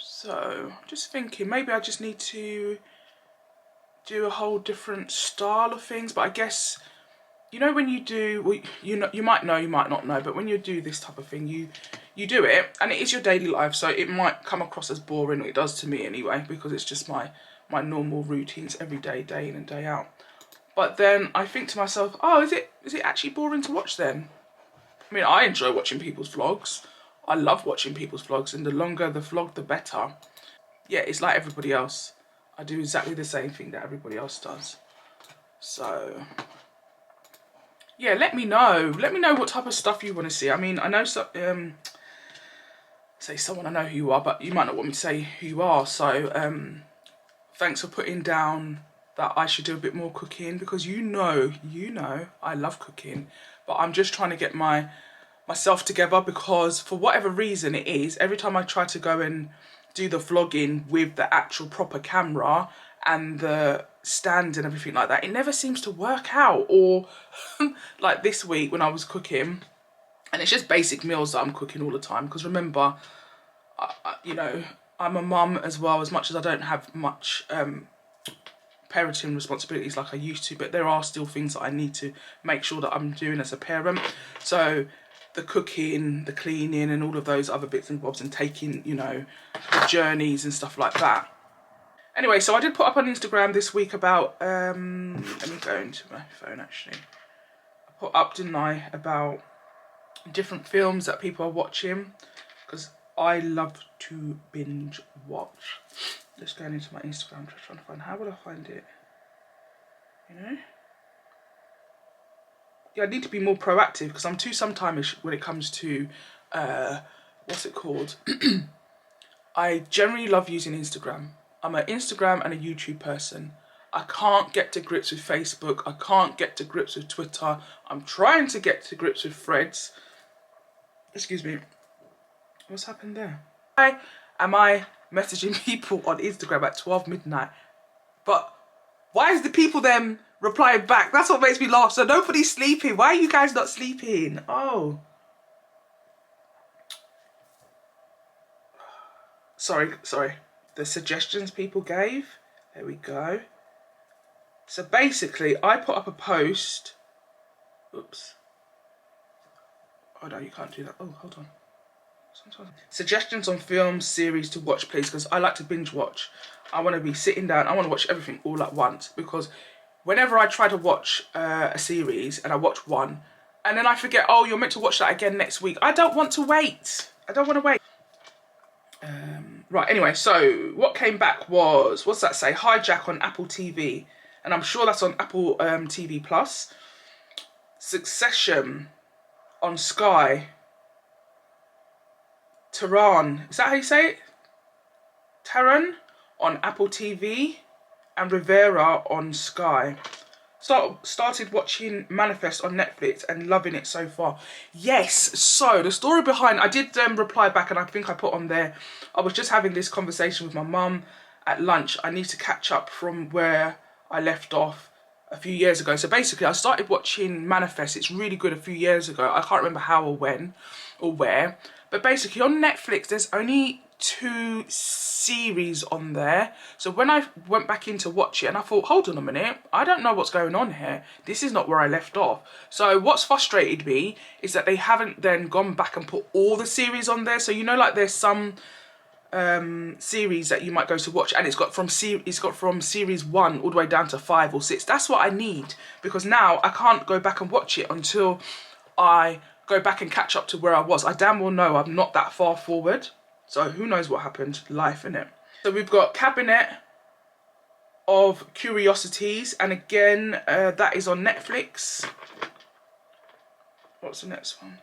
So just thinking maybe I just need to do a whole different style of things. But I guess, you know, when you do, well, you might know, you might not know, but when you do this type of thing, you do it and it is your daily life, so it might come across as boring. It does to me anyway, because it's just my normal routines every day, day in and day out. But then I think to myself, oh, is it actually boring to watch then? I mean, I enjoy watching people's vlogs. I love watching people's vlogs, and the longer the vlog, the better. Yeah, it's like everybody else. I do exactly the same thing that everybody else does. So yeah, let me know. Let me know what type of stuff you want to see. I mean, I know say someone, I know who you are, but you might not want me to say who you are. So thanks for putting down that I should do a bit more cooking, because you know I love cooking, but I'm just trying to get myself together, because for whatever reason it is, every time I try to go and do the vlogging with the actual proper camera and the stand and everything like that, it never seems to work out. Or like this week when I was cooking, and it's just basic meals that I'm cooking all the time, because remember, you know, I'm a mum as well. As much as I don't have much parenting responsibilities like I used to, but there are still things that I need to make sure that I'm doing as a parent. So the cooking, the cleaning and all of those other bits and bobs, and taking, you know, journeys and stuff like that. Anyway, so I did put up on Instagram this week about, let me go into my phone actually. I put up, didn't I, about different films that people are watching, because I love to binge watch. Just going into my Instagram, just trying to find, how would I find it? You know? Yeah, I need to be more proactive, because I'm too sometime-ish when it comes to, what's it called? I generally love using Instagram. I'm an Instagram and a YouTube person. I can't get to grips with Facebook. I can't get to grips with Twitter. I'm trying to get to grips with Threads. Excuse me. What's happened there? Why am I messaging people on Instagram at 12 midnight? But why is the people then replying back? That's what makes me laugh. So nobody's sleeping. Why are you guys not sleeping? Oh. Sorry. The suggestions people gave. There we go. So basically, I put up a post. Oops. Oh no, you can't do that. Oh, hold on. Sometimes. Suggestions on films, series to watch, please, because I like to binge watch. I want to be sitting down. I want to watch everything all at once, because whenever I try to watch a series and I watch one, and then I forget, oh, you're meant to watch that again next week. I don't want to wait. I don't want to wait. Right, anyway, so what came back was, what's that say? Hijack on Apple TV. And I'm sure that's on Apple TV Plus. Succession on Sky. Tehran, is that how you say it? Tehran on Apple TV. And Rivera on Sky. Started watching Manifest on Netflix and loving it so far. Yes, so the story behind, I did reply back, and I think I put on there, I was just having this conversation with my mum at lunch. I need to catch up from where I left off a few years ago. So basically I started watching Manifest. It's really good, a few years ago. I can't remember how or when or where. But basically on Netflix there's only 2 series on there. So when I went back in to watch it, and I thought, hold on a minute, I don't know what's going on here. This is not where I left off. So what's frustrated me is that they haven't then gone back and put all the series on there. So you know, like there's some series that you might go to watch and it's got from series 1 all the way down to 5 or 6. That's what I need, because now I can't go back and watch it until I go back and catch up to where I was. I damn well know I'm not that far forward. So who knows what happened? Life, innit? So we've got Cabinet of Curiosities, and again, that is on Netflix. What's the next one?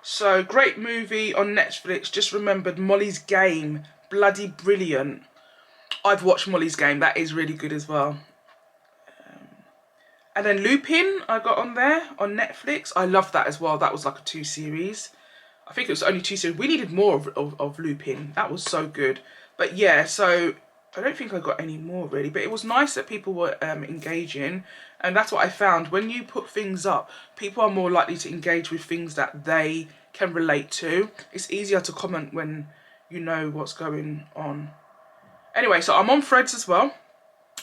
So, great movie on Netflix. Just remembered Molly's Game. Bloody brilliant. I've watched Molly's Game. That is really good as well. And then Lupin, I got on there on Netflix. I love that as well. That was like a 2 series. I think it was only 2 series. We needed more of Lupin. That was so good. But yeah, so I don't think I got any more really. But it was nice that people were engaging. And that's what I found. When you put things up, people are more likely to engage with things that they can relate to. It's easier to comment when you know what's going on. Anyway, so I'm on Threads as well.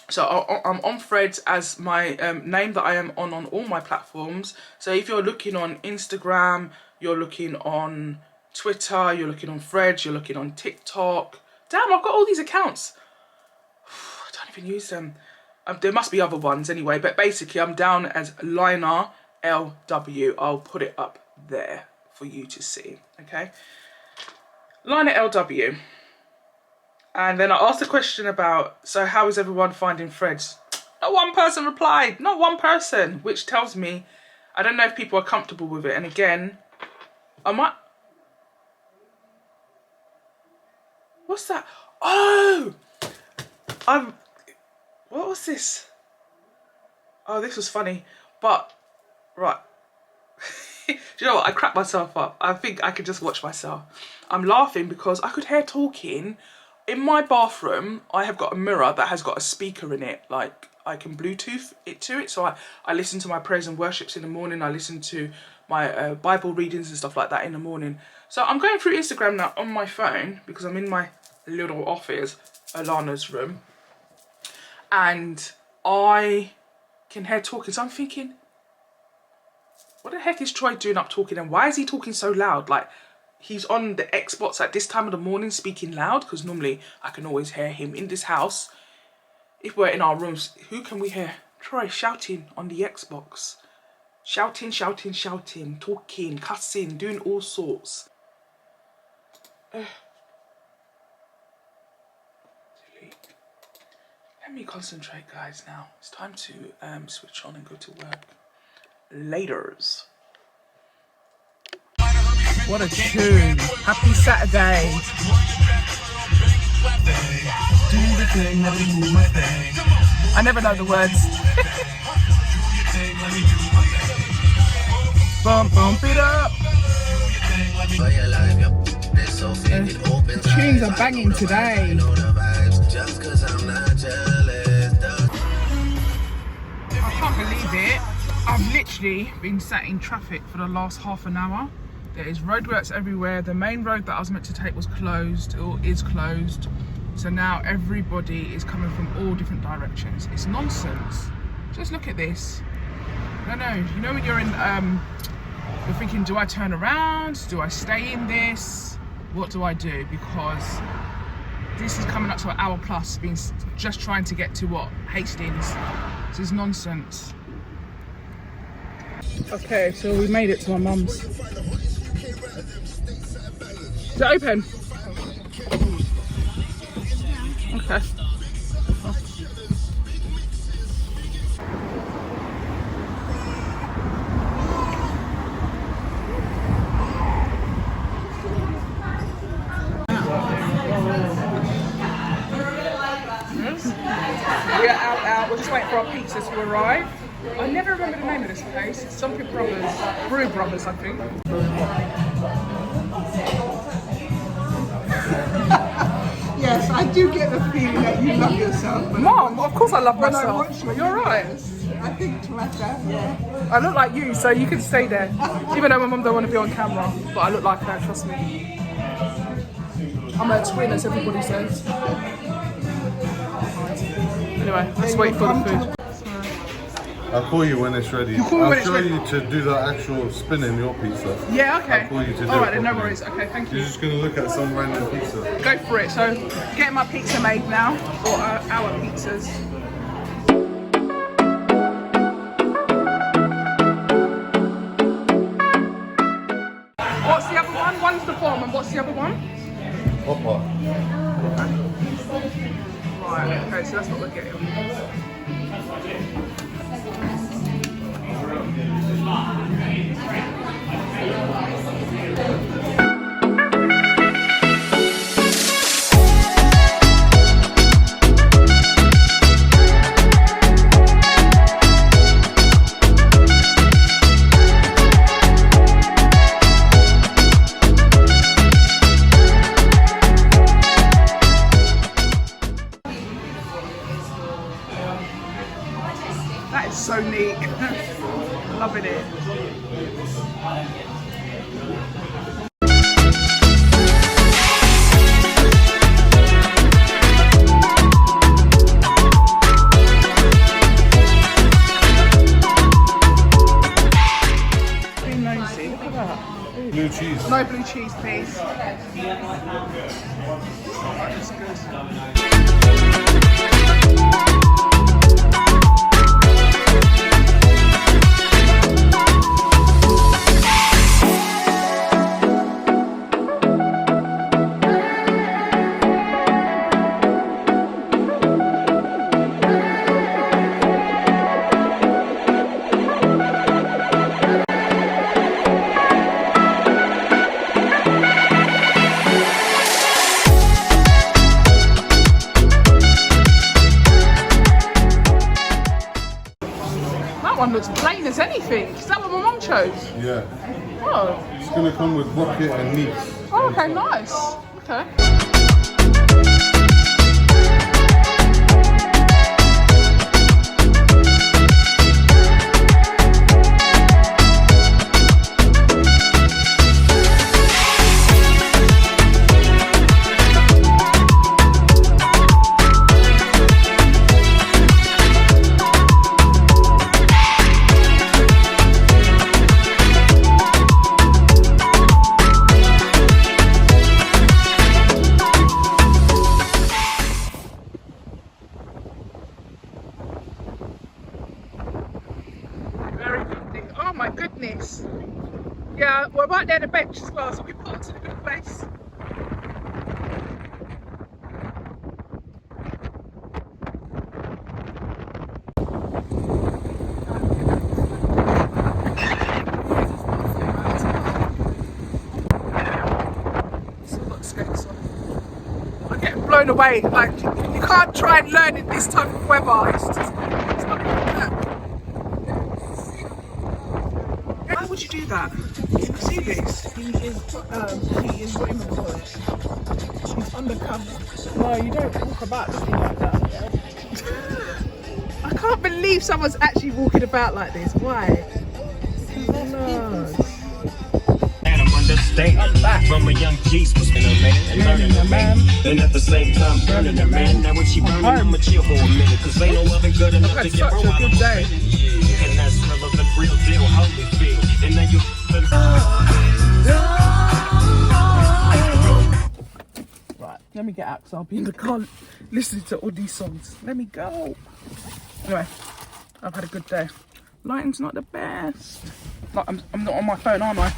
So I'm on Threads as my name that I am on all my platforms. So if you're looking on Instagram, you're looking on Twitter, you're looking on Threads, you're looking on TikTok. Damn, I've got all these accounts. I don't even use them. There must be other ones anyway. But basically, I'm down as Lynah LW. I'll put it up there for you to see. Okay. Lynah LW. And then I asked a question about, so how is everyone finding Threads? Not one person replied, not one person, which tells me, I don't know if people are comfortable with it. And again, what's that? Oh, what was this? Oh, this was funny, but, right. Do you know what? I cracked myself up. I think I could just watch myself. I'm laughing because I could hear talking. In my bathroom, I have got a mirror that has got a speaker in it. Like, I can Bluetooth it to it. So I listen to my prayers and worships in the morning. I listen to my Bible readings and stuff like that in the morning. So I'm going through Instagram now on my phone because I'm in my little office, Alana's room. And I can hear talking. So I'm thinking, what the heck is Troy doing up talking? And why is he talking so loud? Like, he's on the Xbox at this time of the morning speaking loud, because normally I can always hear him in this house. If we're in our rooms, who can we hear? Troy shouting on the Xbox. Shouting, shouting, shouting, talking, cussing, doing all sorts. Delete. Let me concentrate, guys, now. It's time to switch on and go to work. Laters. What a tune. Happy Saturday. Do the thing, let me do my thing. I never know the words. Bump, bump it up. Tunes are banging today. I can't believe it. I've literally been sat in traffic for the last half an hour. There is roadworks everywhere. The main road that I was meant to take was closed, or is closed. So now everybody is coming from all different directions. It's nonsense. Just look at this. I don't know. You know when you're in, you're thinking, do I turn around? Do I stay in this? What do I do? Because this is coming up to an hour plus, being just trying to get to what? Hastings. This is nonsense. Okay, so we made it to my mum's. Is it open? Okay. We are out. We're just waiting for our pizzas to arrive. I never remember the name of this place. It's something Brothers. Brew Brothers, I think. Yes, I do get the feeling that you love yourself. Mom, of course I love When I myself. watch you, You're right. I think to myself, yeah. I look like you, so you can stay there. Even though my mum don't want to be on camera, but I look like her, trust me. I'm a twin, as everybody says. Anyway, let's wait for the food. I'll call you when it's ready. I'll show you to do the actual spin in your pizza. Yeah, okay. I'll call you to do it Alright then, no properly. worries. Okay, thank you. You're just going to look at some random pizza. Go for it. So, getting my pizza made now, or our pizzas. What's the other one? One's the bomb, and what's the other one? Hopper. Right, okay, so that's what we're getting. That is so neat. Loving it. Be nosy. Look at that. Blue cheese. No blue cheese, please. That's good. One looks plain as anything. Is that what my mum chose? Yeah. Oh. It's gonna come with bucket and meat. Oh, okay, nice. Okay. Oh my goodness. Yeah, we're right near the bench as well, so we parked in a good place. I'm getting blown away. Like, you can't try and learn in this type of weather. It's not even that. Why would you do that? See this? He is what you call it. He's undercover. No, you don't walk about looking like that. I can't believe someone's actually walking about like this. Why? No. And I'm understand from a young G's was in a man and learning a man. And at the same time burning a man. Now when she burning, I'ma chill for a minute. Cause ain't no oven good enough to get Such bro a out good of day. and that's relevant, real deal, holy feel. And now you Right, let me get out because I'll be in the car listening to all these songs. Let me go. Anyway, I've had a good day. Lighting's not the best. Like, I'm not on my phone, aren't I?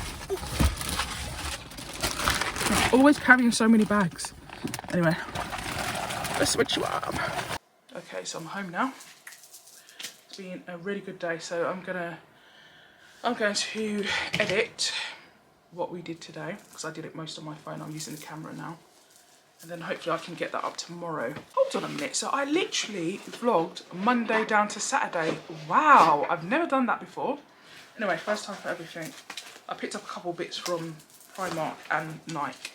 I'm always carrying so many bags. Anyway, let's switch you up. Okay, so I'm home now. It's been a really good day, so I'm going to edit what we did today because I did it most on my phone. I'm using the camera now, and then hopefully I can get that up tomorrow. Hold on a minute. So I literally vlogged Monday down to Saturday. Wow, I've never done that before. Anyway, first time for everything. I picked up a couple bits from Primark and Nike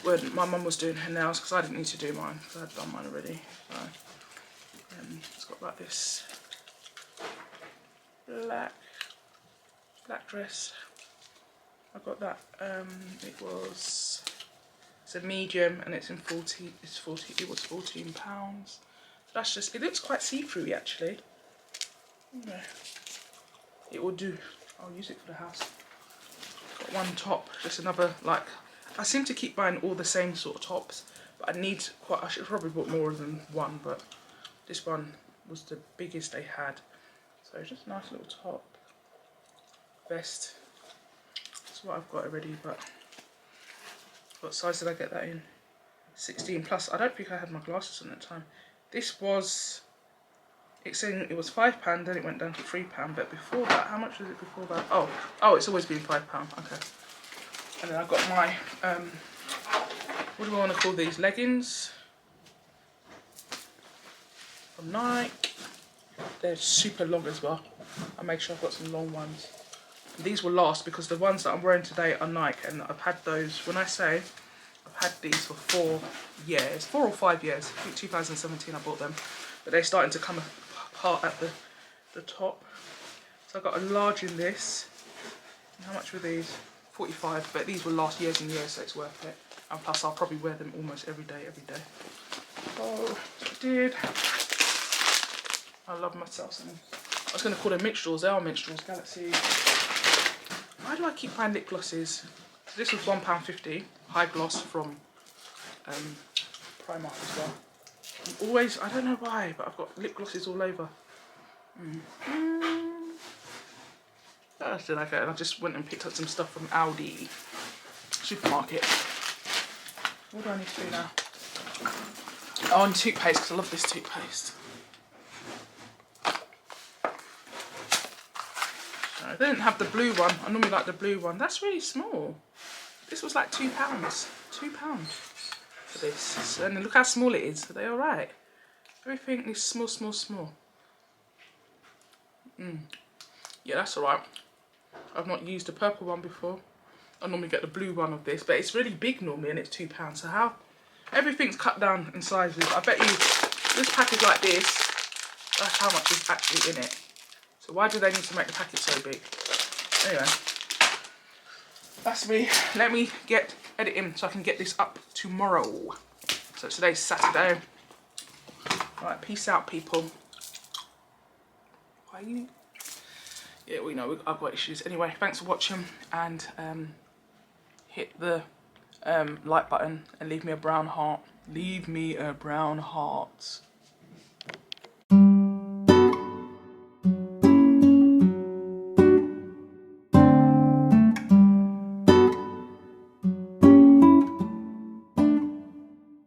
when my mum was doing her nails because I didn't need to do mine because I'd done mine already. So it's got like this black dress. I got that. It's a medium and it's in 40. It was £14. So that's just. It looks quite see-through actually. Yeah. It will do. I'll use it for the house. Got one top. Just another like. I seem to keep buying all the same sort of tops, but I need quite. I should probably bought more than one, but this one was the biggest they had. So just a nice little top. Vest. That's what I've got already, but what size did I get that in? 16 plus. I don't think I had my glasses on at the time. This was, it's saying it was £5, then it went down to £3, but before that, how much was it before that? Oh, it's always been £5, okay. And then I've got my, what do I want to call these? Leggings from Nike. They're super long as well. I make sure I've got some long ones. These will last because the ones that I'm wearing today are Nike, and I've had those, when I say I've had these for 4 years, 4 or 5 years, I think 2017 I bought them, but they're starting to come apart at the the top. So I got a large in this. How much were these? 45, but these will last years and years, so it's worth it. And plus I'll probably wear them almost every day. So I did. I love myself some. I was going to call them minstrels. They are minstrels. Galaxy. Why do I keep buying lip glosses? So this was £1.50. High gloss from Primark as well. I'm always, I don't know why, but I've got lip glosses all over. What else did I get? I just went and picked up some stuff from Aldi supermarket. What do I need to do now? Oh, and toothpaste, because I love this toothpaste. So they didn't have the blue one. I normally like the blue one. That's really small. This was like £2. £2 for this. And look how small it is. Are they alright? Everything is small, small, small. Yeah, that's alright. I've not used the purple one before. I normally get the blue one of this, but it's really big normally and it's £2. So how? Everything's cut down in sizes. I bet you this package like this, that's how much is actually in it. So why do they need to make the packet so big? Anyway, that's me. Let me get editing so I can get this up tomorrow. So today's Saturday. Alright, peace out, people. Why are you? Yeah, we know I've got issues. Anyway, thanks for watching, and hit the like button and leave me a brown heart. Leave me a brown heart.